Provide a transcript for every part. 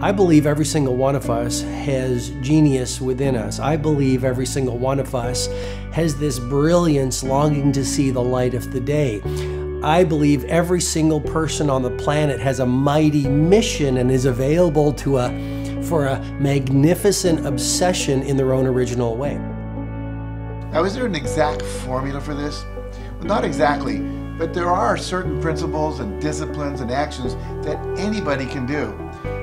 I believe every single one of us has genius within us. I believe every single one of us has this brilliance longing to see the light of the day. I believe every single person on the planet has a mighty mission and is available for a magnificent obsession in their own original way. Now, is there an exact formula for this? Well, not exactly, but there are certain principles and disciplines and actions that anybody can do.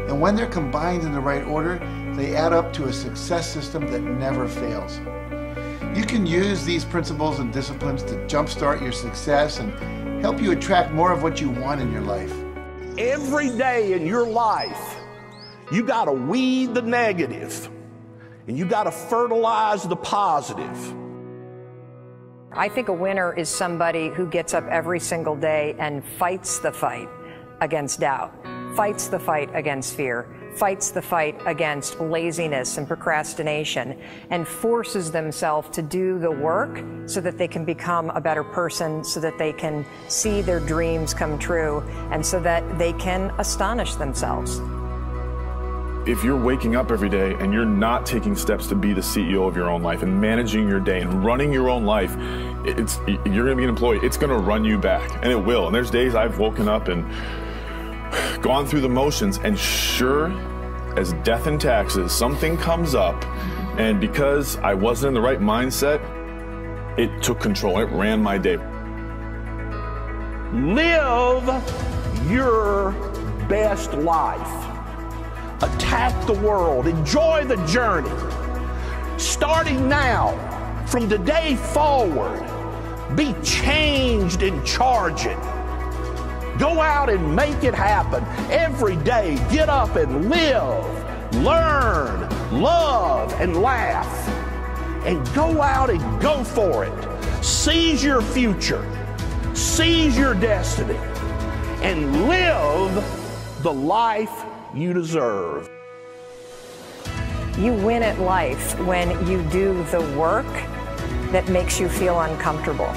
And when they're combined in the right order, they add up to a success system that never fails. You can use these principles and disciplines to jumpstart your success and help you attract more of what you want in your life. Every day in your life, you got to weed the negative and you got to fertilize the positive. I think a winner is somebody who gets up every single day and fights the fight against doubt, fights the fight against fear, fights the fight against laziness and procrastination, and forces themselves to do the work so that they can become a better person, so that they can see their dreams come true, and so that they can astonish themselves. If you're waking up every day and you're not taking steps to be the CEO of your own life and managing your day and running your own life, you're going to be an employee. It's going to run you back, and it will. And there's days I've woken up and gone through the motions, and sure as death and taxes, something comes up, and because I wasn't in the right mindset, it took control. It ran my day. Live your best life. Attack the world. Enjoy the journey. Starting now, from today forward, be changed and charge it. Go out and make it happen. Every day, get up and live, learn, love, and laugh. And go out and go for it. Seize your future. Seize your destiny. And live the life you deserve. You win at life when you do the work that makes you feel uncomfortable.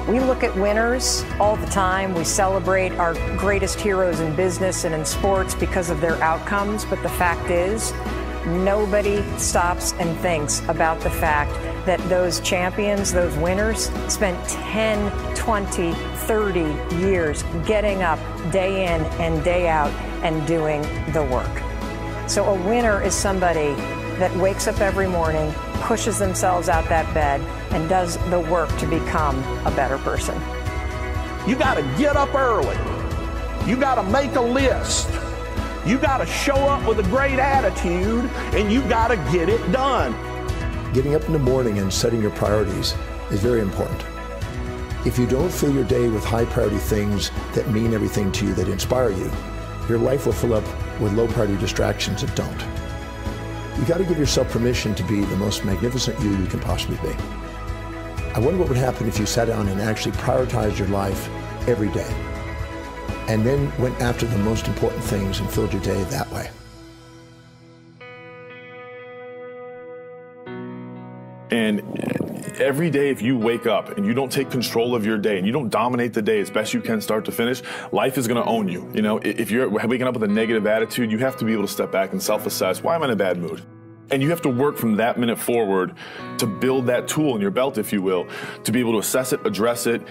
We look at winners all the time. We celebrate our greatest heroes in business and in sports because of their outcomes, but the fact is, nobody stops and thinks about the fact that those champions, those winners, spent 10, 20, 30 years getting up day in and day out and doing the work. So a winner is somebody that wakes up every morning, pushes themselves out that bed, and does the work to become a better person. You got to get up early. You got to make a list. You got to show up with a great attitude, and you got to get it done. Getting up in the morning and setting your priorities is very important. If you don't fill your day with high priority things that mean everything to you, that inspire you, your life will fill up with low priority distractions that don't. You got to give yourself permission to be the most magnificent you can possibly be. I wonder what would happen if you sat down and actually prioritized your life every day, and then went after the most important things and filled your day that way. And every day, if you wake up and you don't take control of your day and you don't dominate the day as best you can start to finish, life is going to own you. You know, if you're waking up with a negative attitude, you have to be able to step back and self-assess, why am I in a bad mood? And you have to work from that minute forward to build that tool in your belt, if you will, to be able to assess it, address it,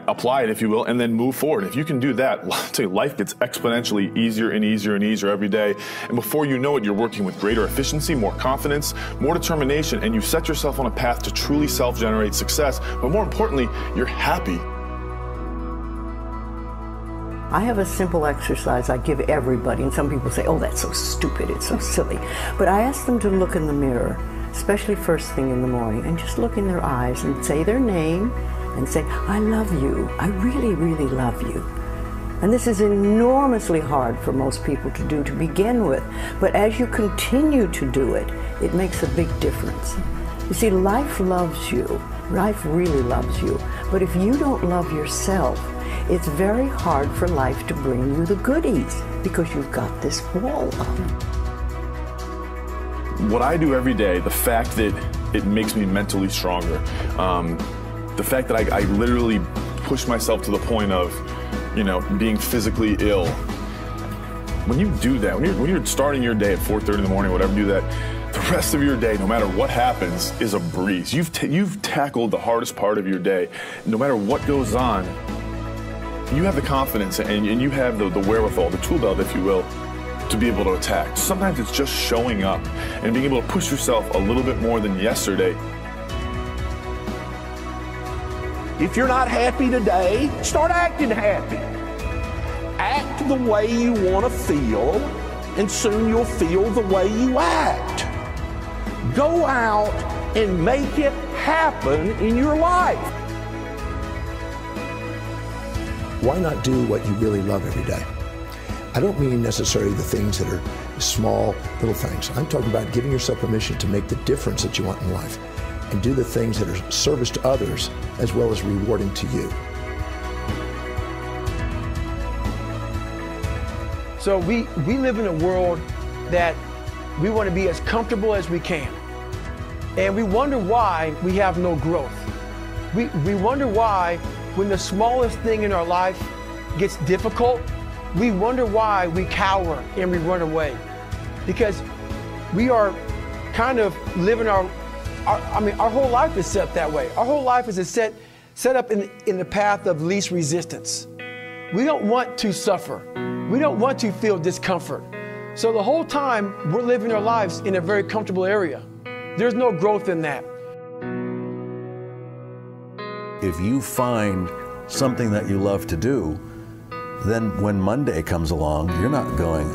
apply it, if you will, and then move forward. If you can do that, I'll tell you, life gets exponentially easier and easier and easier every day. And before you know it, you're working with greater efficiency, more confidence, more determination, and you've set yourself on a path to truly self-generate success. But more importantly, you're happy. I have a simple exercise I give everybody, and some people say, oh, that's so stupid, it's so silly. But I ask them to look in the mirror, especially first thing in the morning, and just look in their eyes and say their name and say, I love you, I really, really love you. And this is enormously hard for most people to do to begin with, but as you continue to do it, it makes a big difference. You see, life loves you, life really loves you, but if you don't love yourself, it's very hard for life to bring you the goodies because you've got this wall up. What I do every day, the fact that it makes me mentally stronger, the fact that I literally push myself to the point of, you know, being physically ill, When you do that, when you're starting your day at 4:30 in the morning, whatever, do that, the rest of your day, no matter what happens, is a breeze. You've tackled the hardest part of your day. No matter what goes on, you have the confidence and you have the wherewithal, the tool belt, if you will, to be able to attack. Sometimes it's just showing up and being able to push yourself a little bit more than yesterday. If you're not happy today, start acting happy. Act the way you want to feel, and soon you'll feel the way you act. Go out and make it happen in your life. Why not do what you really love every day? I don't mean necessarily the things that are small, little things. I'm talking about giving yourself permission to make the difference that you want in life and do the things that are service to others as well as rewarding to you. So we live in a world that we want to be as comfortable as we can. And we wonder why we have no growth. We wonder why when the smallest thing in our life gets difficult, we wonder why we cower and we run away. Because we are kind of living our whole life is set that way. Our whole life is set up in the path of least resistance. We don't want to suffer. We don't want to feel discomfort. So the whole time we're living our lives in a very comfortable area. There's no growth in that. If you find something that you love to do, then when Monday comes along, you're not going,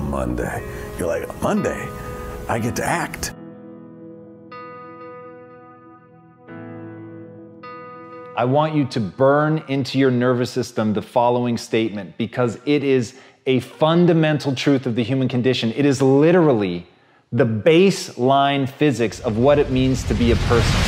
Monday. You're like, Monday, I get to act. I want you to burn into your nervous system the following statement because it is a fundamental truth of the human condition. It is literally the baseline physics of what it means to be a person.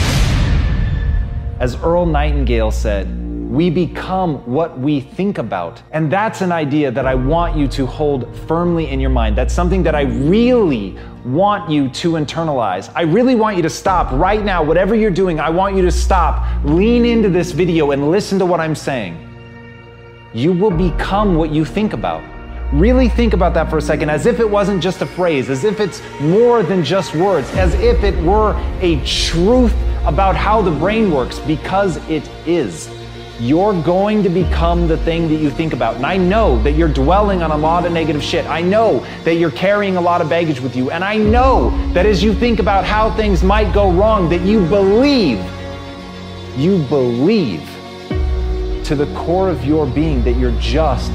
As Earl Nightingale said, we become what we think about. And that's an idea that I want you to hold firmly in your mind. That's something that I really want you to internalize. I really want you to stop right now. Whatever you're doing, I want you to stop, lean into this video and listen to what I'm saying. You will become what you think about. Really think about that for a second, as if it wasn't just a phrase, as if it's more than just words, as if it were a truth about how the brain works, because it is. You're going to become the thing that you think about. And I know that you're dwelling on a lot of negative shit. I know that you're carrying a lot of baggage with you. And I know that as you think about how things might go wrong, that you believe to the core of your being that you're just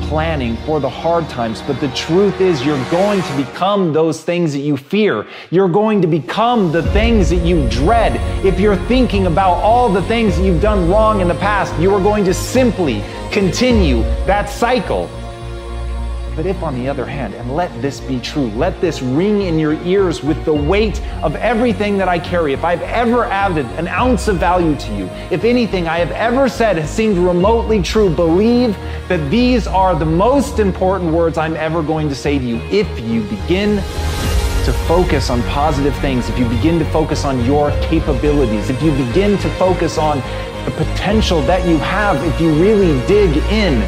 planning for the hard times. But the truth is, you're going to become those things that you fear. You're going to become the things that you dread. If you're thinking about all the things that you've done wrong in the past, you are going to simply continue that cycle. But if, on the other hand, and let this be true, let this ring in your ears with the weight of everything that I carry, if I've ever added an ounce of value to you, if anything I have ever said has seemed remotely true, believe that these are the most important words I'm ever going to say to you. If you begin to focus on positive things, if you begin to focus on your capabilities, if you begin to focus on the potential that you have, if you really dig in,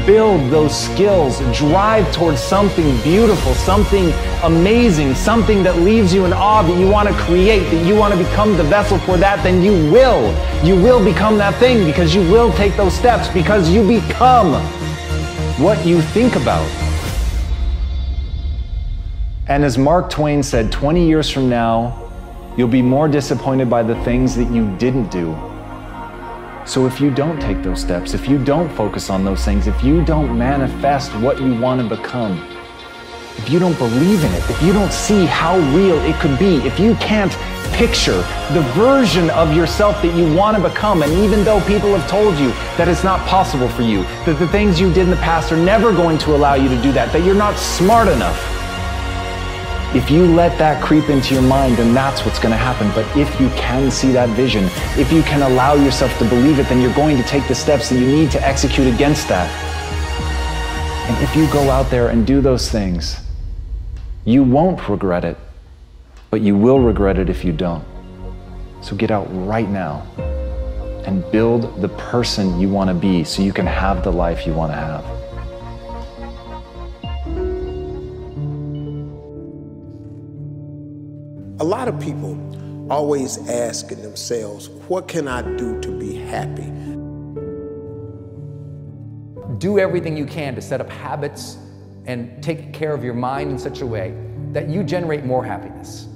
build those skills, drive towards something beautiful, something amazing, something that leaves you in awe, that you want to create, that you want to become the vessel for that, then you will become that thing, because you will take those steps, because you become what you think about. And as Mark Twain said, 20 years from now, you'll be more disappointed by the things that you didn't do. So if you don't take those steps, if you don't focus on those things, if you don't manifest what you want to become, if you don't believe in it, if you don't see how real it could be, if you can't picture the version of yourself that you want to become, and even though people have told you that it's not possible for you, that the things you did in the past are never going to allow you to do that, that you're not smart enough, if you let that creep into your mind, then that's what's going to happen. But if you can see that vision, if you can allow yourself to believe it, then you're going to take the steps that you need to execute against that. And if you go out there and do those things, you won't regret it, but you will regret it if you don't. So get out right now and build the person you want to be so you can have the life you want to have. A lot of people always asking themselves, what can I do to be happy? Do everything you can to set up habits and take care of your mind in such a way that you generate more happiness.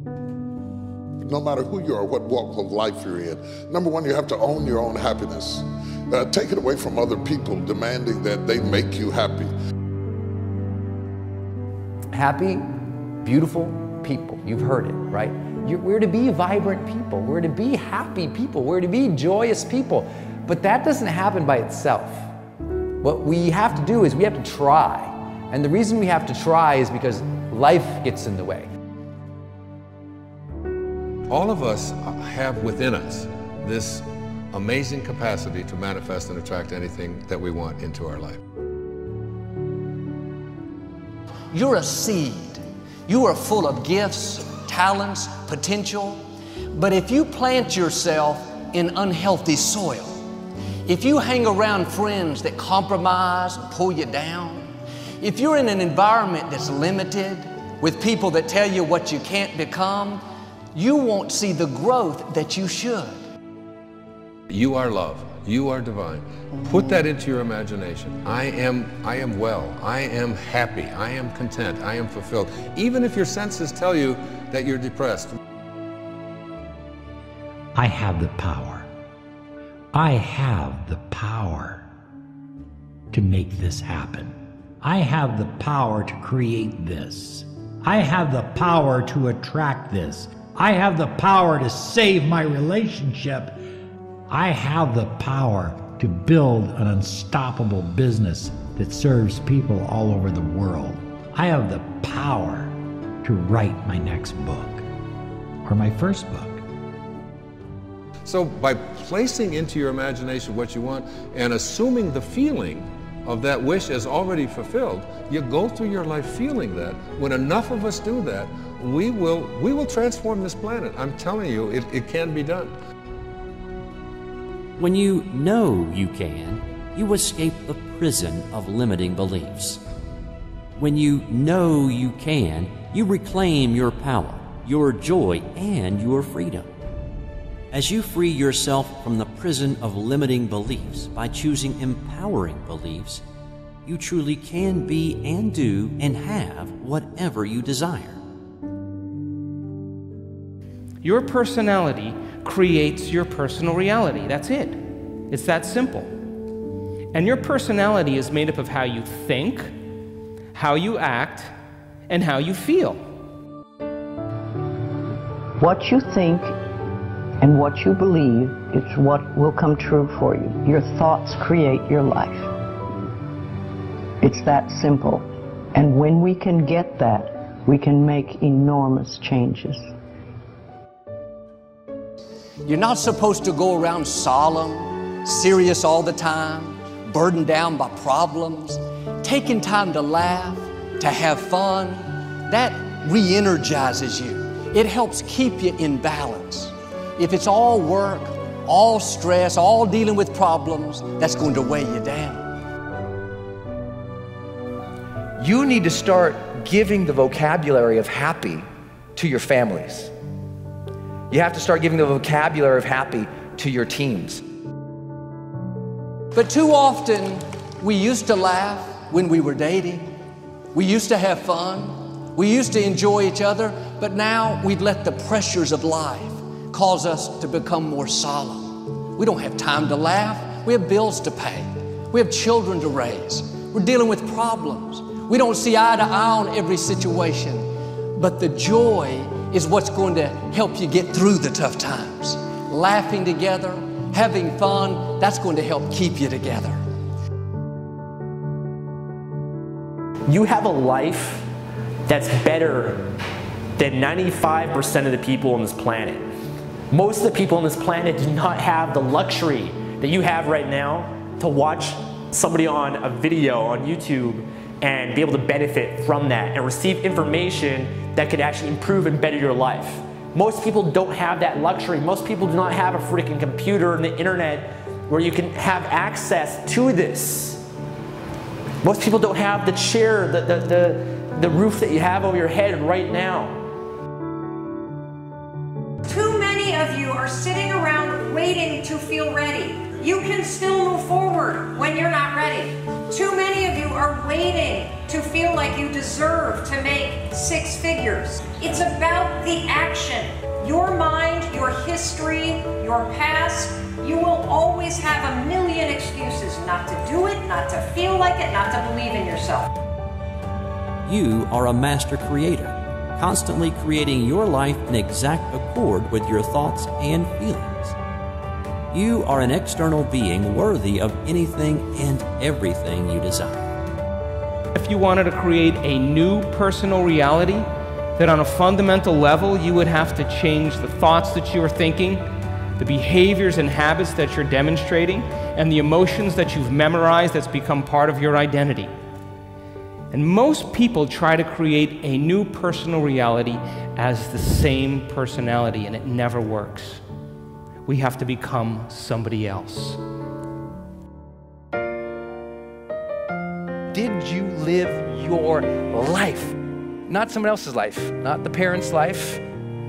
No matter who you are, what walk of life you're in, number one, you have to own your own happiness. Take it away from other people demanding that they make you happy. Happy, beautiful people. You've heard it, right? We're to be vibrant people. We're to be happy people. We're to be joyous people. But that doesn't happen by itself. What we have to do is we have to try. And the reason we have to try is because life gets in the way. All of us have within us this amazing capacity to manifest and attract anything that we want into our life. You're a seed. You are full of gifts, talents, potential. But if you plant yourself in unhealthy soil, if you hang around friends that compromise and pull you down, if you're in an environment that's limited with people that tell you what you can't become, you won't see the growth that you should. You are love. You are divine. Put that into your imagination. I am well. I am happy. I am content. I am fulfilled. Even if your senses tell you that you're depressed. I have the power. I have the power to make this happen. I have the power to create this. I have the power to attract this. I have the power to save my relationship. I have the power to build an unstoppable business that serves people all over the world. I have the power to write my next book or my first book. So by placing into your imagination what you want and assuming the feeling of that wish as already fulfilled, you go through your life feeling that. When enough of us do that, we will transform this planet. I'm telling you, it can be done. When you know you can, you escape the prison of limiting beliefs. When you know you can, you reclaim your power, your joy, and your freedom. As you free yourself from the prison of limiting beliefs by choosing empowering beliefs, you truly can be and do and have whatever you desire. Your personality creates your personal reality. That's it. It's that simple. And your personality is made up of how you think, how you act, and how you feel. What you think and what you believe is what will come true for you. Your thoughts create your life. It's that simple. And when we can get that, we can make enormous changes. You're not supposed to go around solemn, serious all the time, burdened down by problems. Taking time to laugh, to have fun, that re-energizes you. It helps keep you in balance. If it's all work, all stress, all dealing with problems, that's going to weigh you down. You need to start giving the vocabulary of happy to your families. You have to start giving the vocabulary of happy to your teams. But too often, we used to laugh when we were dating. We used to have fun. We used to enjoy each other, but now we've let the pressures of life cause us to become more solemn. We don't have time to laugh. We have bills to pay. We have children to raise. We're dealing with problems. We don't see eye to eye on every situation, but the joy is what's going to help you get through the tough times. Laughing together, having fun, that's going to help keep you together. You have a life that's better than 95% of the people on this planet. Most of the people on this planet do not have the luxury that you have right now to watch somebody on a video on YouTube and be able to benefit from that and receive information that could actually improve and better your life. Most people don't have that luxury. Most people do not have a freaking computer and the internet where you can have access to this. Most people don't have the chair, the roof that you have over your head right now. sitting around waiting to feel ready. You can still move forward when you're not ready. Too many of you are waiting to feel like you deserve to make 6 figures. It's about the action. Your mind, your history, your past, you will always have a million excuses not to do it, not to feel like it, not to believe in yourself. You are a master creator, constantly creating your life in exact accord with your thoughts and feelings. You are an external being worthy of anything and everything you desire. If you wanted to create a new personal reality, that on a fundamental level you would have to change the thoughts that you are thinking, the behaviors and habits that you're demonstrating, and the emotions that you've memorized that's become part of your identity. And most people try to create a new personal reality as the same personality, and it never works. We have to become somebody else. Did you live your life? Not someone else's life, not the parent's life,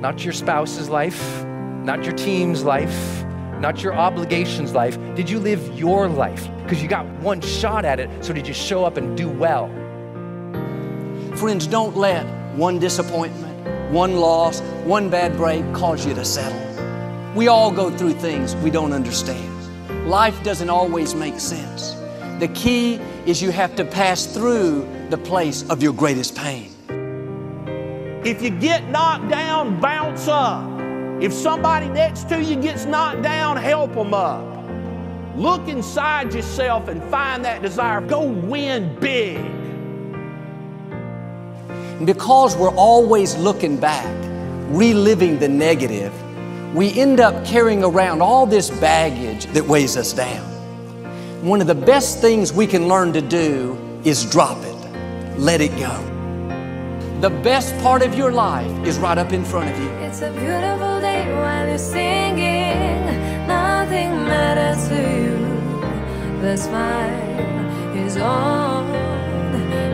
not your spouse's life, not your team's life, not your obligations life. Did you live your life? Because you got one shot at it, so did you show up and do well? Friends, don't let one disappointment, one loss, one bad break cause you to settle. We all go through things we don't understand. Life doesn't always make sense. The key is you have to pass through the place of your greatest pain. If you get knocked down, bounce up. If somebody next to you gets knocked down, help them up. Look inside yourself and find that desire. Go win big. And because we're always looking back, reliving the negative, we end up carrying around all this baggage that weighs us down. One of the best things we can learn to do is drop it. Let it go. The best part of your life is right up in front of you. It's a beautiful day while you're singing. Nothing matters to you. The smile is on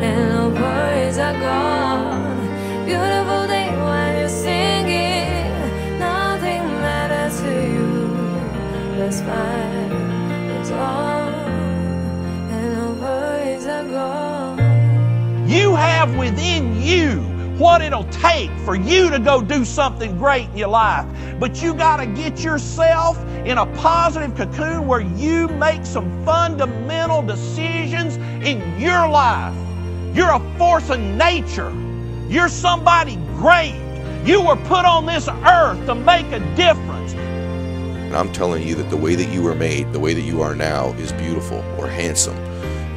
and no worries are gone. Beautiful day while you're singing. Nothing matters to you. The smile is on and no worries are gone. You have within you what it'll take for you to go do something great in your life. But you got to get yourself in a positive cocoon where you make some fundamental decisions in your life. You're a force of nature. You're somebody great. You were put on this earth to make a difference. And I'm telling you that the way that you were made, the way that you are now, is beautiful or handsome,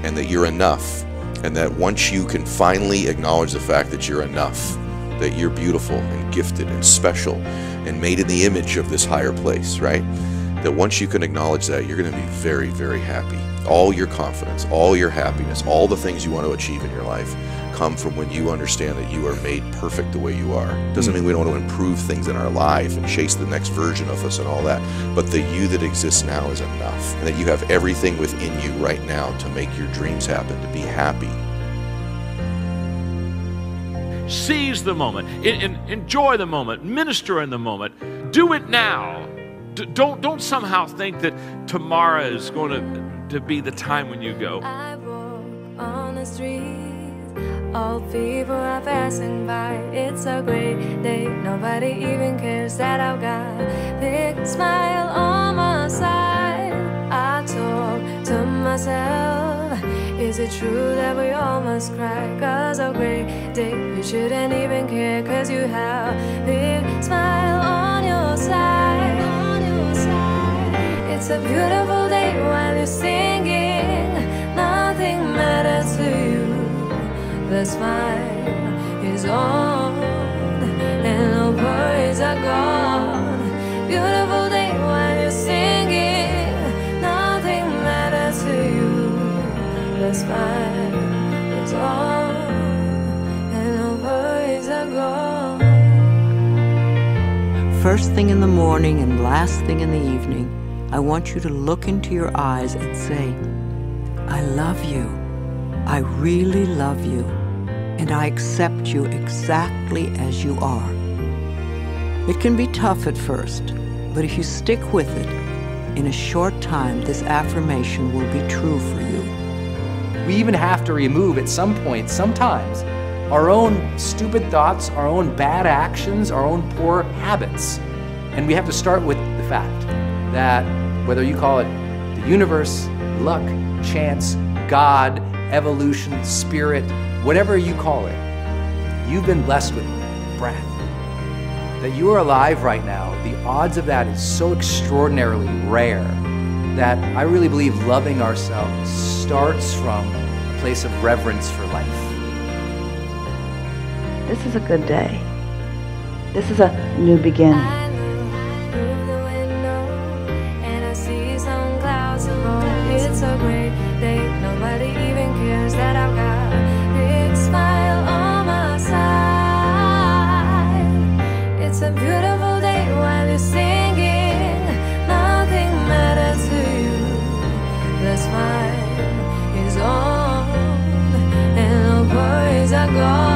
and that you're enough. And that once you can finally acknowledge the fact that you're enough, that you're beautiful and gifted and special and made in the image of this higher place, right? That once you can acknowledge that, you're going to be very, very happy. All your confidence, all your happiness, all the things you want to achieve in your life come from when you understand that you are made perfect the way you are. Doesn't mean we don't want to improve things in our life and chase the next version of us and all that, but the you that exists now is enough, and that you have everything within you right now to make your dreams happen, to be happy. Seize the moment, enjoy the moment, minister in the moment, do it now. Don't somehow think that tomorrow is going to be the time when you go. I walk on the street. All people are passing by. It's a great day. Nobody even cares that I've got a big smile on my side. I talk to myself. Is it true that we all must cry? 'Cause a great day, you shouldn't even care, 'cause you have a big smile on your side. It's a beautiful day while you're singing. Nothing matters to you. The smile is on and no worries are gone. Beautiful day while you're singing. Nothing matters to you. The smile is on and no worries are gone. First thing in the morning and last thing in the evening, I want you to look into your eyes and say, I love you. I really love you. And I accept you exactly as you are. It can be tough at first, But if you stick with it, in a short time, this affirmation will be true for you. We even have to remove at some point, sometimes, our own stupid thoughts, our own bad actions, our own poor habits. And we have to start with the fact that whether you call it the universe, luck, chance, God, evolution, spirit, whatever you call it, you've been blessed with breath. That you are alive right now, the odds of that is so extraordinarily rare that I really believe loving ourselves starts from a place of reverence for life. This is a good day. This is a new beginning. It's a great day. Nobody even cares that I've got a big smile on my side. It's a beautiful day while you're singing. Nothing matters to you. The smile is on and the worries are gone.